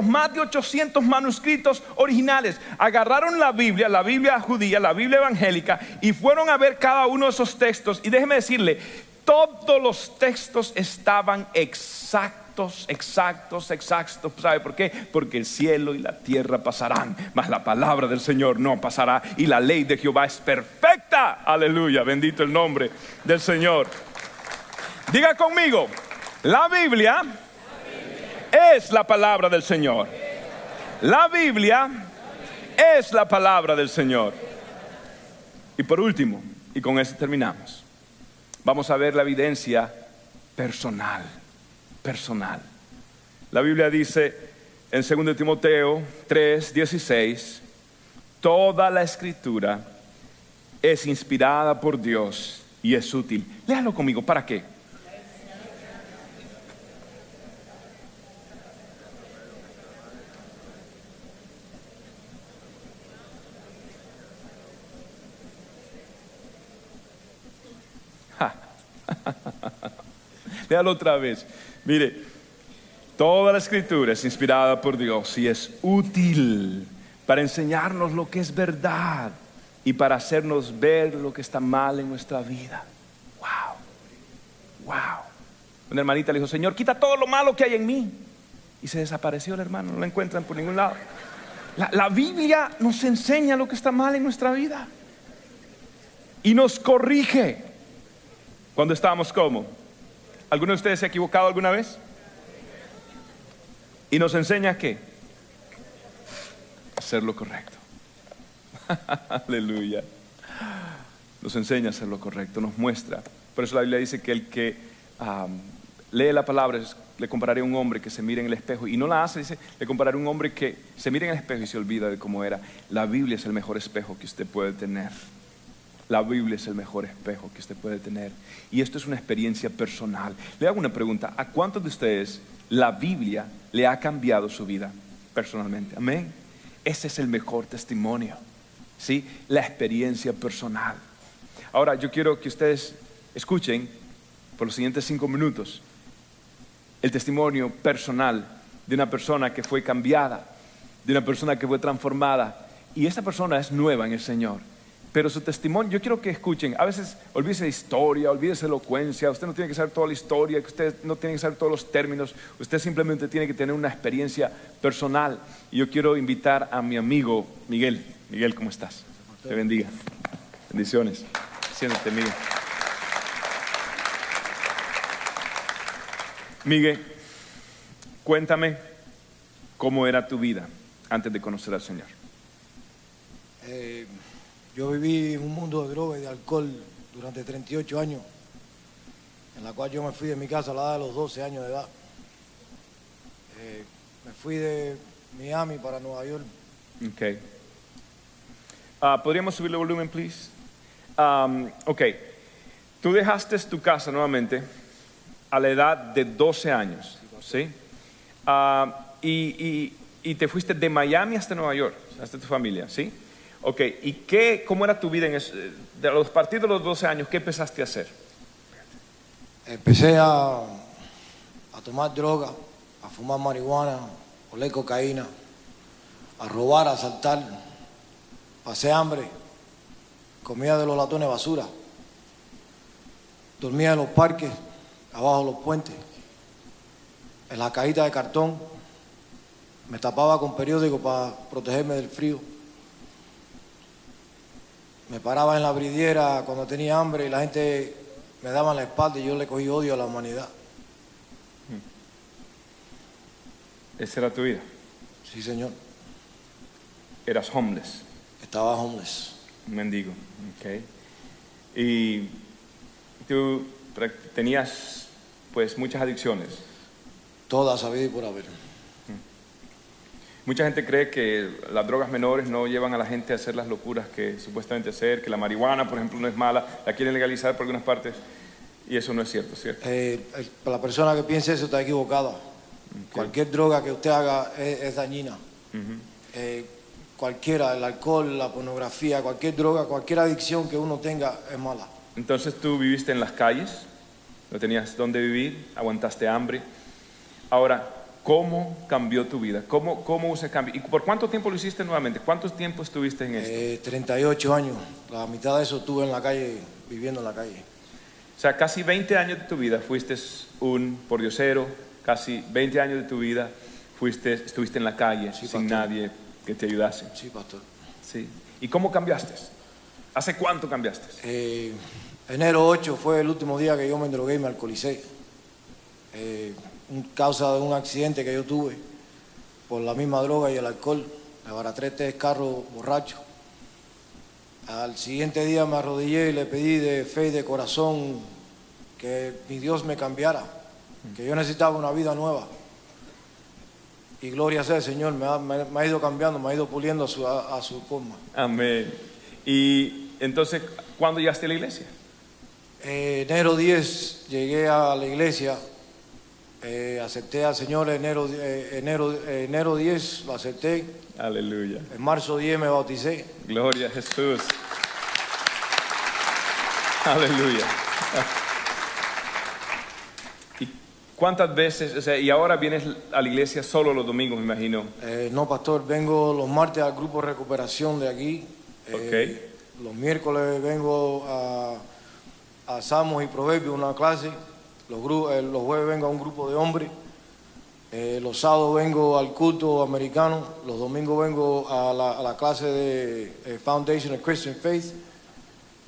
más de 800 manuscritos originales. Agarraron la Biblia judía, la Biblia evangélica, y fueron a ver cada uno de esos textos. Y déjeme decirle, todos los textos estaban exactos exactos. ¿Sabe por qué? Porque el cielo y la tierra pasarán, mas la palabra del Señor no pasará. Y la ley de Jehová es perfecta. Aleluya, bendito el nombre del Señor. Diga conmigo, la Biblia es la palabra del Señor. La Biblia es la palabra del Señor. Y por último, y con eso terminamos, vamos a ver la evidencia personal. La Biblia dice en 2 Timoteo 3:16, toda la escritura es inspirada por Dios y es útil. Léalo conmigo, ¿para qué? Léalo otra vez. Mire, toda la escritura es inspirada por Dios y es útil para enseñarnos lo que es verdad y para hacernos ver lo que está mal en nuestra vida. Wow. Una hermanita le dijo, Señor, quita todo lo malo que hay en mí. Y se desapareció el hermano, no lo encuentran por ningún lado. La Biblia nos enseña lo que está mal en nuestra vida y nos corrige cuando estamos como. ¿Alguno de ustedes se ha equivocado alguna vez? Y nos enseña ¿qué? Hacer lo correcto. Aleluya. Nos enseña a hacer lo correcto, nos muestra. Por eso la Biblia dice que el que lee la palabra, le compararé a un hombre que se mira en el espejo y no la hace, dice, le compararé a un hombre que se mira en el espejo y se olvida de cómo era. La Biblia es el mejor espejo que usted puede tener. La Biblia es el mejor espejo que usted puede tener. Y esto es una experiencia personal. Le hago una pregunta, ¿a cuántos de ustedes la Biblia le ha cambiado su vida personalmente? Amén. Ese es el mejor testimonio, ¿sí? La experiencia personal. Ahora yo quiero que ustedes escuchen por los siguientes 5 minutos el testimonio personal de una persona que fue cambiada, de una persona que fue transformada. Y esta persona es nueva en el Señor. Pero su testimonio, yo quiero que escuchen. A veces olvídese de historia, olvídese de elocuencia. Usted no tiene que saber toda la historia, usted no tiene que saber todos los términos. Usted simplemente tiene que tener una experiencia personal. Y yo quiero invitar a mi amigo Miguel. Miguel, ¿cómo estás? Te bendiga. Bendiciones. Siéntate, Miguel. Miguel, cuéntame cómo era tu vida antes de conocer al Señor. Yo viví en un mundo de droga y de alcohol durante 38 años, en la cual yo me fui de mi casa a la edad de los 12 años de edad. Me fui de Miami para Nueva York. Okay. ¿Podríamos subirle el volumen, please? Ok. Tú dejaste tu casa nuevamente a la edad de 12 años, ¿sí? Y te fuiste de Miami hasta Nueva York, hasta tu familia, ¿sí? Ok, ¿y cómo era tu vida de los partidos de los 12 años? ¿Qué empezaste a hacer? Empecé a tomar droga, a fumar marihuana, a oler cocaína, a robar, a asaltar. Pasé hambre, comía de los latones de basura, dormía en los parques, abajo de los puentes, en las cajitas de cartón, me tapaba con periódico para protegerme del frío. Me paraba en la bridiera cuando tenía hambre y la gente me daba en la espalda y yo le cogí odio a la humanidad. ¿Esa era tu vida? Sí, señor. ¿Eras homeless? Estaba homeless. Un mendigo, ok. Y tú tenías pues muchas adicciones. Todas habidas y por haber. Mucha gente cree que las drogas menores no llevan a la gente a hacer las locuras que supuestamente hacer, que la marihuana, por ejemplo, no es mala, la quieren legalizar por algunas partes, y eso no es cierto, ¿cierto? La persona que piense eso está equivocada. Okay. Cualquier droga que usted haga es dañina. Cualquiera, el alcohol, la pornografía, cualquier droga, cualquier adicción que uno tenga es mala. Entonces tú viviste en las calles, no tenías dónde vivir, aguantaste hambre. Ahora, ¿cómo cambió tu vida? ¿Cómo hubo ese cambio? ¿Y por cuánto tiempo lo hiciste nuevamente? ¿Cuánto tiempo estuviste en esto? 38 años. La mitad de eso estuve en la calle, viviendo en la calle. O sea, casi 20 años de tu vida fuiste un pordiosero, casi 20 años de tu vida estuviste en la calle Sí, sin pastor. nadie que te ayudase. Sí, pastor. Sí. ¿Y cómo cambiaste? ¿Hace cuánto cambiaste? Enero 8 fue el último día que yo me drogué y me alcoholicé. Causa de un accidente que yo tuve por la misma droga y el alcohol. Me baraté 3 carros borrachos. Al siguiente día me arrodillé y le pedí de fe y de corazón que mi Dios me cambiara, que yo necesitaba una vida nueva. Y gloria sea el Señor, me ha ido cambiando, me ha ido puliendo a su forma. Amén. Y entonces, ¿cuándo llegaste a la iglesia? Enero 10 llegué a la iglesia, acepté al Señor enero 10, lo acepté, Aleluya. en marzo 10 me bauticé. Gloria a Jesús. Aleluya. ¿Y cuántas veces, o sea, y ahora vienes a la iglesia solo los domingos, me imagino? No, pastor, vengo los martes al grupo de recuperación de aquí. Ok. Los miércoles vengo a Salmos y Proverbios, una clase. Los jueves vengo a un grupo de hombres. Los sábados vengo al culto americano. Los domingos vengo a la clase de Foundation of Christian Faith.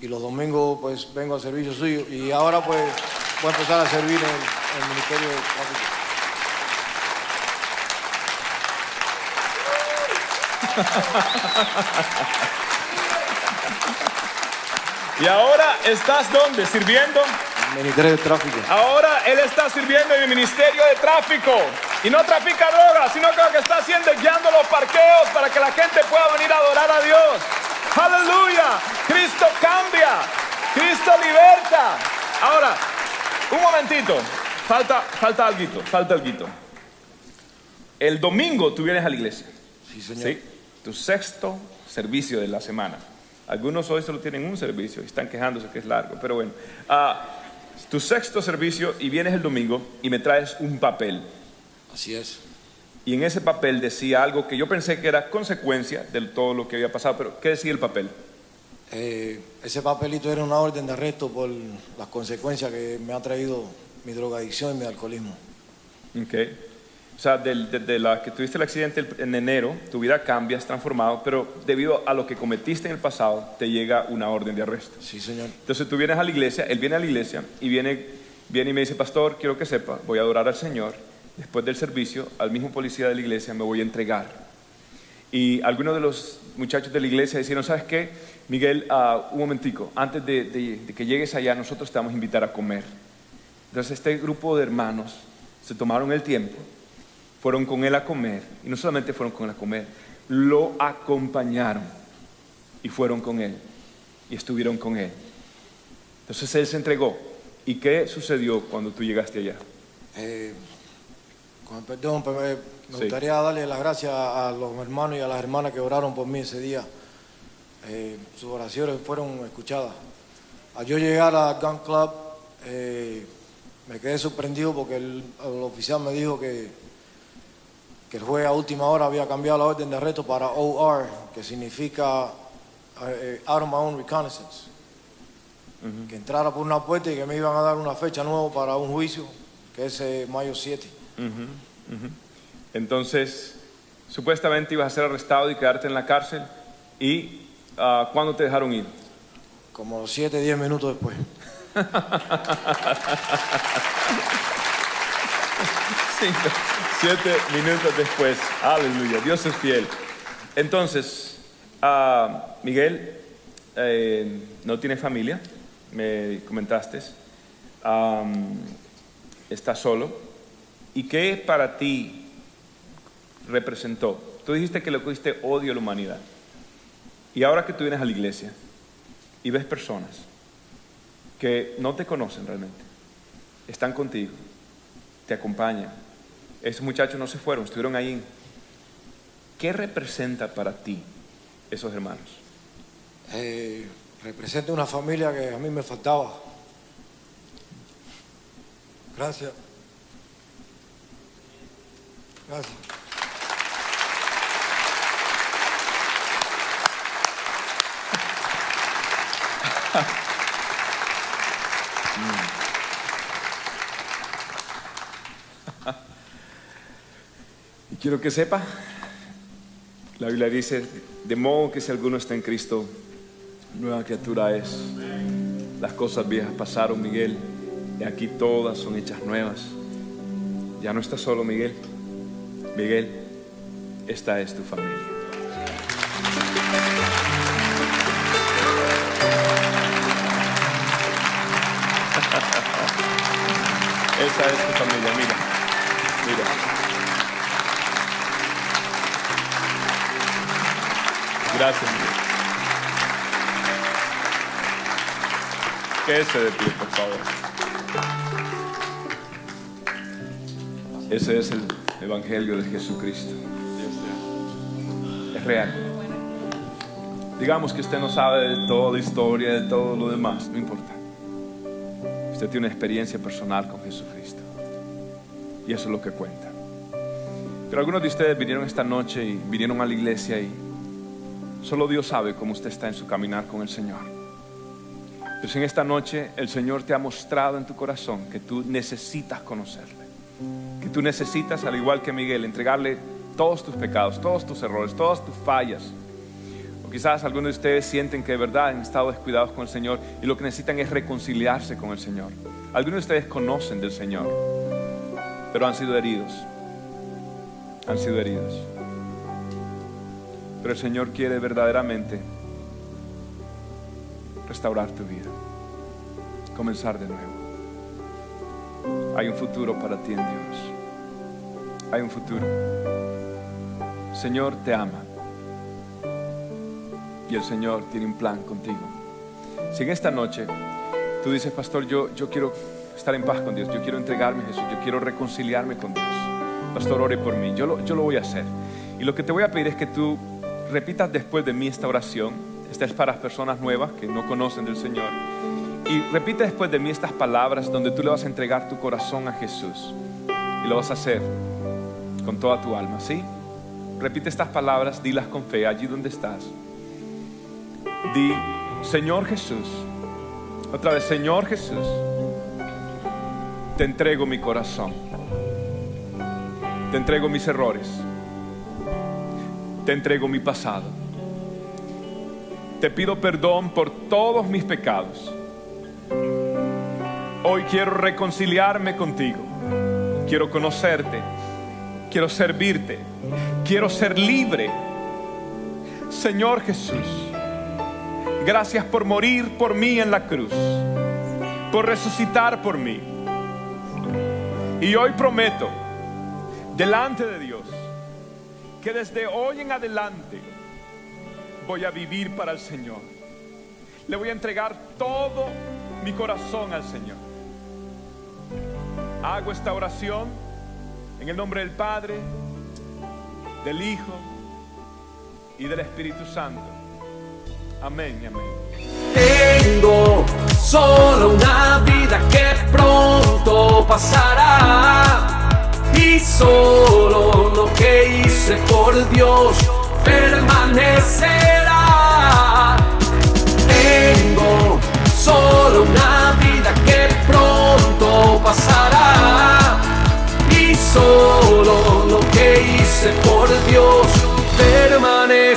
Y los domingos pues vengo al servicio suyo. Y ahora pues voy a empezar a servir en el ministerio de tráfico. ¿Y ahora estás dónde? ¿Sirviendo? Ministerio de tráfico. Ahora él está sirviendo en el ministerio de tráfico. Y no trafica drogas, sino que lo que está haciendo es guiando los parqueos para que la gente pueda venir a adorar a Dios. ¡Aleluya! Cristo cambia. Cristo liberta. Ahora, un momentito. Falta alguito. El domingo tú vienes a la iglesia. Sí, señor. ¿Sí? Tu sexto servicio de la semana. Algunos hoy solo tienen un servicio y están quejándose que es largo, pero bueno. Tu sexto servicio y vienes el domingo y me traes un papel. Así es. Y en ese papel decía algo que yo pensé que era consecuencia de todo lo que había pasado, pero ¿qué decía el papel? Ese papelito era una orden de arresto por las consecuencias que me ha traído mi drogadicción y mi alcoholismo. Okay. O sea, desde la que tuviste el accidente en enero, tu vida cambia, es transformado, pero debido a lo que cometiste en el pasado, te llega una orden de arresto. Sí, señor. Entonces tú vienes a la iglesia, él viene a la iglesia y viene y me dice, pastor, quiero que sepa, voy a adorar al Señor. Después del servicio, al mismo policía de la iglesia me voy a entregar. Y algunos de los muchachos de la iglesia dijeron, ¿sabes qué? Miguel, un momentico, antes de que llegues allá, nosotros te vamos a invitar a comer. Entonces este grupo de hermanos se tomaron el tiempo, fueron con él a comer, y no solamente fueron con él a comer, lo acompañaron y fueron con él y estuvieron con él. Entonces él se entregó. ¿Y qué sucedió cuando tú llegaste allá? Con el perdón, me gustaría darle las gracias a los hermanos y a las hermanas que oraron por mí ese día. Sus oraciones fueron escuchadas. Al yo llegar a Gun Club, me quedé sorprendido porque el oficial me dijo que el juez a última hora había cambiado la orden de arresto para OR, que significa Out of My Own Reconnaissance. Que entrara por una puerta y que me iban a dar una fecha nueva para un juicio, que es mayo 7. Entonces, supuestamente ibas a ser arrestado y quedarte en la cárcel. ¿Y cuándo te dejaron ir? Como 7, 10 minutos después. 7 minutos después. Aleluya, Dios es fiel. Entonces, Miguel no tiene familia, me comentaste. Está solo. ¿Y qué para ti representó? Tú dijiste que le cogiste odio a la humanidad. Y ahora que tú vienes a la iglesia y ves personas que no te conocen realmente, están contigo, te acompañan. Esos muchachos no se fueron, estuvieron ahí. ¿Qué representa para ti esos hermanos? Representa una familia que a mí me faltaba. Gracias. Gracias. Quiero que sepa, la Biblia dice, de modo que si alguno está en Cristo, nueva criatura es. Las cosas viejas pasaron, Miguel, y aquí todas son hechas nuevas. Ya no estás solo, Miguel. Miguel, esta es tu familia. Esta es tu familia, mira. Gracias, Miguel. Quédese de pie, por favor. Ese es el Evangelio de Jesucristo. Es real. Digamos que usted no sabe de toda la historia, de todo lo demás, no importa. Usted tiene una experiencia personal con Jesucristo. Y eso es lo que cuenta. Pero algunos de ustedes vinieron esta noche y vinieron a la iglesia y solo Dios sabe cómo usted está en su caminar con el Señor. Pues en esta noche el Señor te ha mostrado en tu corazón que tú necesitas conocerle. Que tú necesitas, al igual que Miguel, entregarle todos tus pecados, todos tus errores, todas tus fallas. O quizás algunos de ustedes sienten que de verdad han estado descuidados con el Señor y lo que necesitan es reconciliarse con el Señor. Algunos de ustedes conocen del Señor, pero han sido heridos. Han sido heridos. Pero el Señor quiere verdaderamente restaurar tu vida, comenzar de nuevo. Hay un futuro para ti en Dios. Hay un futuro. El Señor te ama y el Señor tiene un plan contigo. Si en esta noche tú dices, pastor, yo quiero estar en paz con Dios, yo quiero entregarme a Jesús, yo quiero reconciliarme con Dios, pastor, ore por mí. Yo lo voy a hacer. Y lo que te voy a pedir es que tú repitas después de mí esta oración. Esta es para las personas nuevas que no conocen del Señor. Y repite después de mí estas palabras donde tú le vas a entregar tu corazón a Jesús. Y lo vas a hacer con toda tu alma, ¿sí? Repite estas palabras, dilas con fe allí donde estás. Di, Señor Jesús. Otra vez, Señor Jesús, te entrego mi corazón. Te entrego mis errores. Te entrego mi pasado. Te pido perdón por todos mis pecados. Hoy quiero reconciliarme contigo. Quiero conocerte. Quiero servirte. Quiero ser libre. Señor Jesús, gracias por morir por mí en la cruz, por resucitar por mí. Y hoy prometo delante de Dios que desde hoy en adelante voy a vivir para el Señor. Le voy a entregar todo mi corazón al Señor. Hago esta oración en el nombre del Padre, del Hijo y del Espíritu Santo. Amén y amén. Tengo solo una vida que pronto pasará, y solo lo que hice por Dios permanecerá. Tengo solo una vida que pronto pasará, y solo lo que hice por Dios permanecerá.